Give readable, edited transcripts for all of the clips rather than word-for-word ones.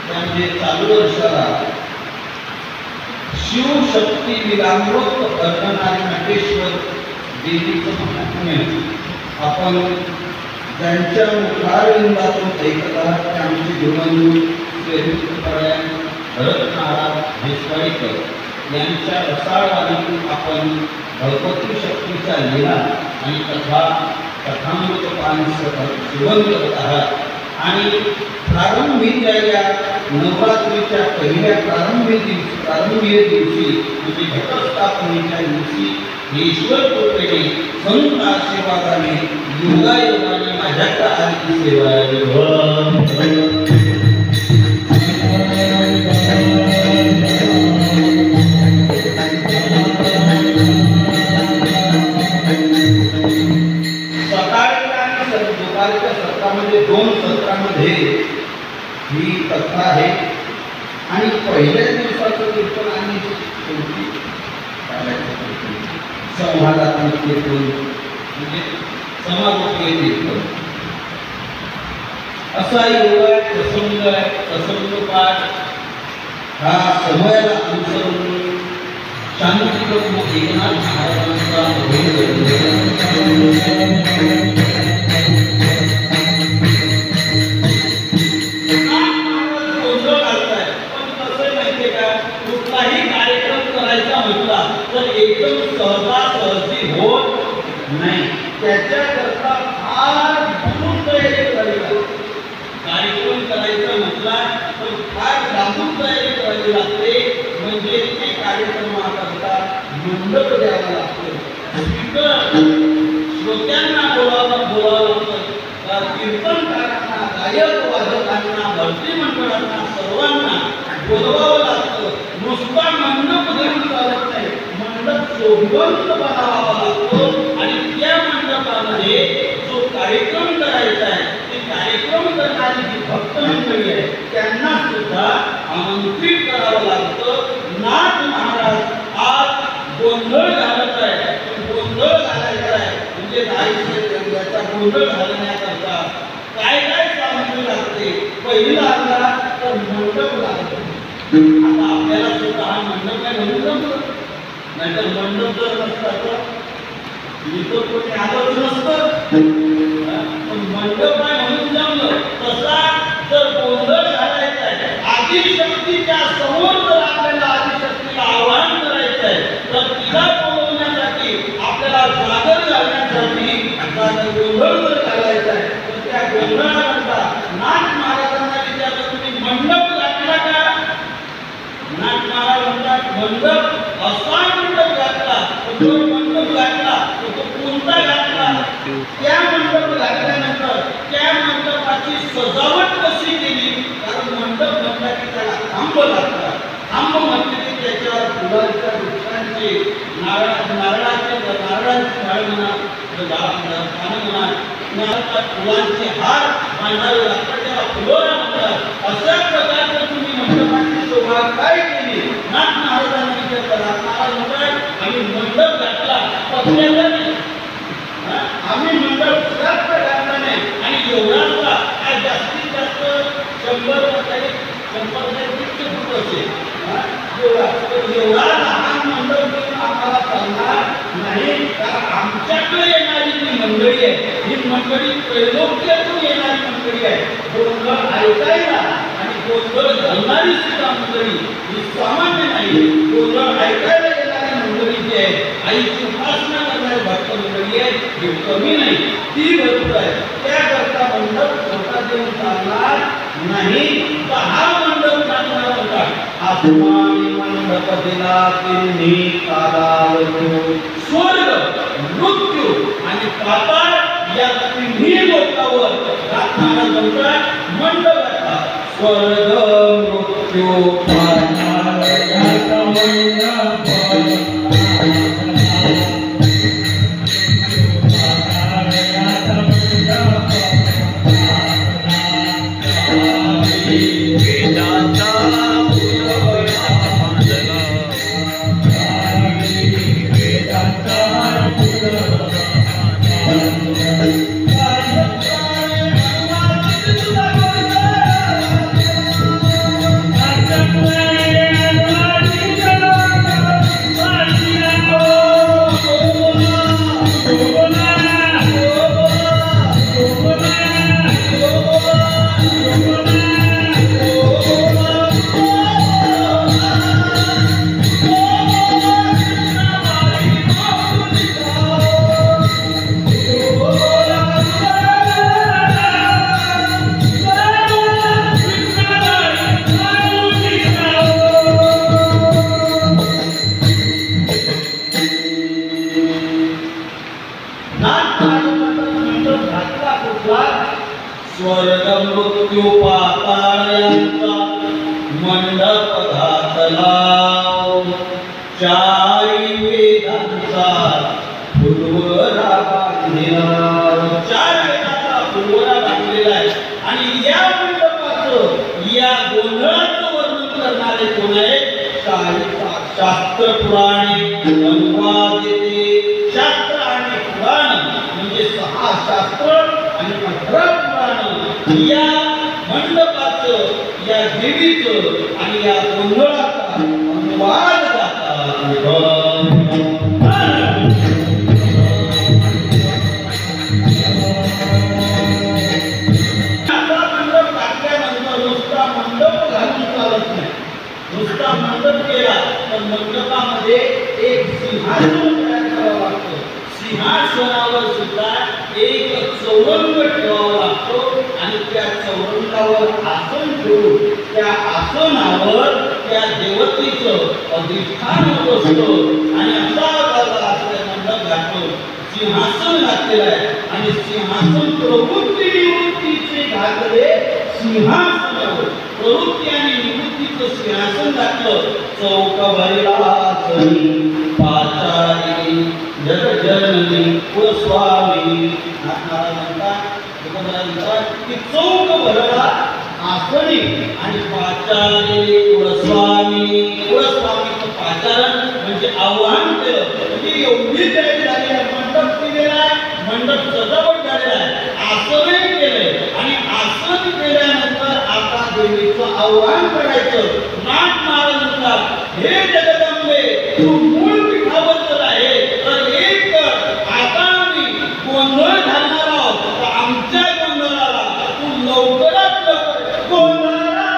म्हणजे चालू वर्षाला शिवशक्ती विलामृत वर्णनारी नटेश्वर देवीचं महात्म्य आपण ज्यांच्या मुखारविंदातून ऐकत आहात ते आमचे गुरुबंधू श्रीपरायण भरत महाराज भेसवाडीकर यांच्या रसाळवाणीतून आपण भगवती शक्तीच्या लीला आणि कथामृतपान सेवन करत आहात आणि प्रारंभीच्या या नवरात्रीच्या पहिल्या प्रारंभीय दिवशी म्हणजे घटस्थापनेच्या दिवशी ईश्वर कृपेने संत आशीर्वादाने योगायोगाने माझ्याकडे आली सेवा दोन सत्रामध्ये ही कथा आहे आणि पहिल्या दिवसाचं कीर्तन आणि शेवटी संवादात्मक कीर्तन म्हणजे समारोपीय कीर्तन असा योग आहे, प्रसंग आहे. प्रसंग पाठ हा समयाला अनुसरून शांतिपूर्ण एकनाथ महाराजांचा एकदम सहजासहजी होत नाही. त्याच्याकरता फार दाबून तयारी करावी लागते. कार्यक्रम करायचा म्हटला तर फार दाबून तयारी करावी लागते. म्हणजे ते कार्यक्रमाकरता मंडप द्यावा लागतो, श्रोत्यांना बोलावं लागतं, कीर्तनकारांना, गायक वादकांना, भक्ती मंडळांना सर्वांना बोलवावं लागतं. नुसता मंडप घेऊन चालत नाही, शोभवंत बनावा लागतो आणि त्या मंडपामध्ये जो कार्यक्रम करायचा आहे ते कार्यक्रम करणारी जी भक्त मंडळी आहे त्यांना सुद्धा आमंत्रित करावं लागतं. नाथ महाराज आज गोंधळ घालत आहे. गोंधळ घालायचा आहे म्हणजे याचा गोंधळ घालण्याकरता काय काय सामग्री लागते. पहिला आला तर मंडप लागतो. आता आपल्याला सुद्धा हा मंडप काय म्हणून जमतो, नाहीतर मंडप जर नसता तर इथं कोणी आलंच नसतं. पण मंडप काय म्हणून जमलं. तसा जर गोंधळ घालायचा आहे, आदिशक्तीच्या समोर जर आपल्याला आदिशक्तीला आवाहन करायचं आहे तर तिला बोलवण्यासाठी आपल्याला जागर घालण्यासाठी गोंधळ जर घालायचा आहे तर त्या गोंधळाकरता नाथ महाराजांना विचारलं तुम्ही मंडप घातला का. नाथ महाराज म्हणतात मंडप असा मंडप घातला. तो मंडप घातला तो कोणता घातला. त्या मंडप घातल्यानंतर त्या मंडपाची सजावट कशी केली. कारण मंडप म्हटला की त्याला खांब लागतात. खांब म्हटले की त्याच्यावर फुलांच्या वृक्षांचे नारळाचे झाड म्हणा, फुलांचे हार बांधावे लागतात, त्याला फुलोरा म्हणतात. अशा प्रकारचं तुम्ही मंडपाची शोभा काय केली. नाथ महाराजांना विचारतात. महाराज म्हणतात आम्ही मंडप घातला पत्र्याचा नाही, आम्ही मंडप जास्त घातला नाही आणि एवढा काय जास्तीत जास्त 100 फूट असेल. एवढा लहान मंडप घेऊन आम्हाला चालणार नाही. कारण आमच्याकडे येणारी जी मंडळी आहे ही मंडळी त्रैलोक्यातून येणारी मंडळी आहे. गोंधळ ऐकायला आणि गोंधळ घालणारी सुद्धा मंडळी ही सामान्य नाही. गोंधळ ऐकायला येणारी मंडळी जी आहे, आईची उपासना करणारी भक्त मंडळी आहे, ही कमी नाही, ती भरपूर आहे. त्याकरता मंडप स्वतः देऊन चालणार नाही. हा मंडप चालणार होता. आसमानी मंडप दिला तिन्ही कालावधी. स्वर्ग, मृत्यू आणि पाताळ या तिन्ही लोकांवर नाथ महाराज म्हणतात मंडप घातला. स्वर्ग, मृत्यू, पाताळ याचा मंडप. मंडप घातला चारी वेदांचा फुलवरा बांधलेला, चार वेदांचा फुलवरा बांधलेला आहे. आणि या मंडपाचं या गोंधळाचं वर्णन करणारे कोण आहे? शास्त्र पुराणे अनुवाद येते. शास्त्र आणि पुराण म्हणजे 6 शास्त्र आणि 18 पुराण या मंडपाचं, या देवीचं आणि या गोंधळाचा अनुवाद करतात. नुसता मंडप केला तर मंडपामध्ये एक सिंहासन तयार करावं लागतं. सिंहासनावर सुद्धा एक चौरंग ठेवावा लागतो आणि त्या चौरंगावर आसन ठेवून त्या आसनावर त्या देवतेचं अधिष्ठान होत असतं. आणि असा मंडप घातलो, सिंहासन घातलेलं आहे. आणि सिंहासन प्रवृत्ती निवृत्तीचे घातले सिंहासनावर, प्रवृत्ती आणि निवृत्तीचं सिंहासन घातलं. चौक भरला पाचारी जगजननी कुलस्वामी की चौक भरला आसनी आणि पाचारी कुलस्वामी. कुलस्वामीचं पाचारण म्हणजे आव्हान केलं. म्हणजे एवढी तयारी झाली आहे, मंडप केलेला आहे, मंडप सजावट झालेला आहे, आसनही केलंय. आणि आसन केल्यानंतर आता देवीचं आव्हान करायचं. नाथ महाराज म्हणतात, हे जगदंबे तू मूळ पीठावर जर आहे तर एक आता आम्ही गोंधळ घालणार आहोत, तर आमच्या गोंधळाला तू लवकरात लवकर गोंधळाला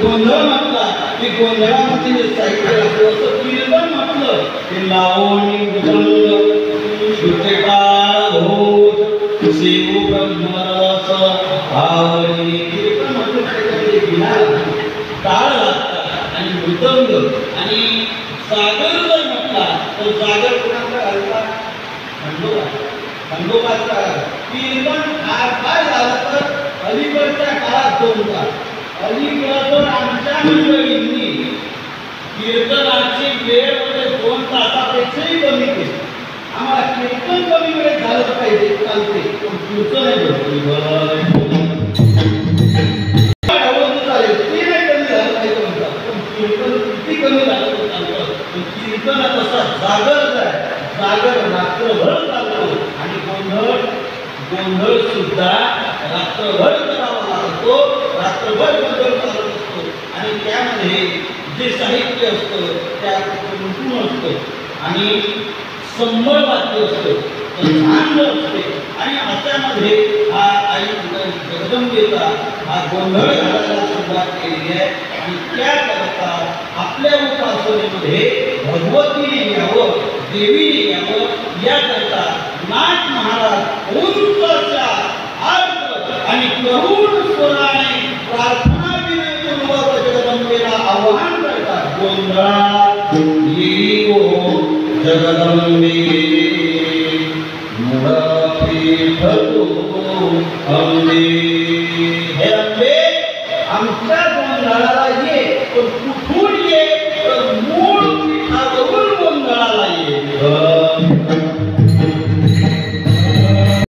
गोंधळ म्हटला की गोंधळामध्ये साहित्य असं कीर्तन म्हटलं की लावणी मृदंग श्रुतिकाळ घोष शिव ब्रह्मरस आवडी. कीर्तन म्हटलं त्याच्यामध्ये विना टाळ लागतात आणि मृदंग. आणि सागर जर म्हटला तर सागर कुणाचा घालता? खंडोबाचा. कीर्तन काय झालं तर अलीकडच्या काळात दोनदा अलीकडं आमच्या मंडळींनी कीर्तनाची वेळ म्हणजे 2 तासापेक्षाही कमी केली. आम्हाला कीर्तन कमी वेळेत झालं पाहिजे, चालते, पण कीर्तन नाही चालेल, ते नाही कमी झालं पाहिजे म्हणतात. पण कीर्तन किती कमी झालं तर चालतं. पण कीर्तन तसा जागर आहे, जागर रात्रभर चालतो. आणि गोंधळ सुद्धा रात्रभर करावा लागतो, रात्रभर गोंधळ चालत असतो. आणि त्यामध्ये जे साहित्य असतं त्यात कुंकू असतं आणि संबळ वाद्य असतं, झांज असते. आणि अशामध्ये हा आई जगदंबेचा हा गोंधळ घालायला सुरुवात केलेली आहे. आणि त्याकरता आपल्या उपासनेमध्ये भगवतीने यावं, देवीने यावं, याकरता नाथ महाराज उंचच्या अर्थ आणि करुण स्वराने प्रार्थना विनय पूर्वक जगदंबेला आवाहन करतात. गोंधळात येई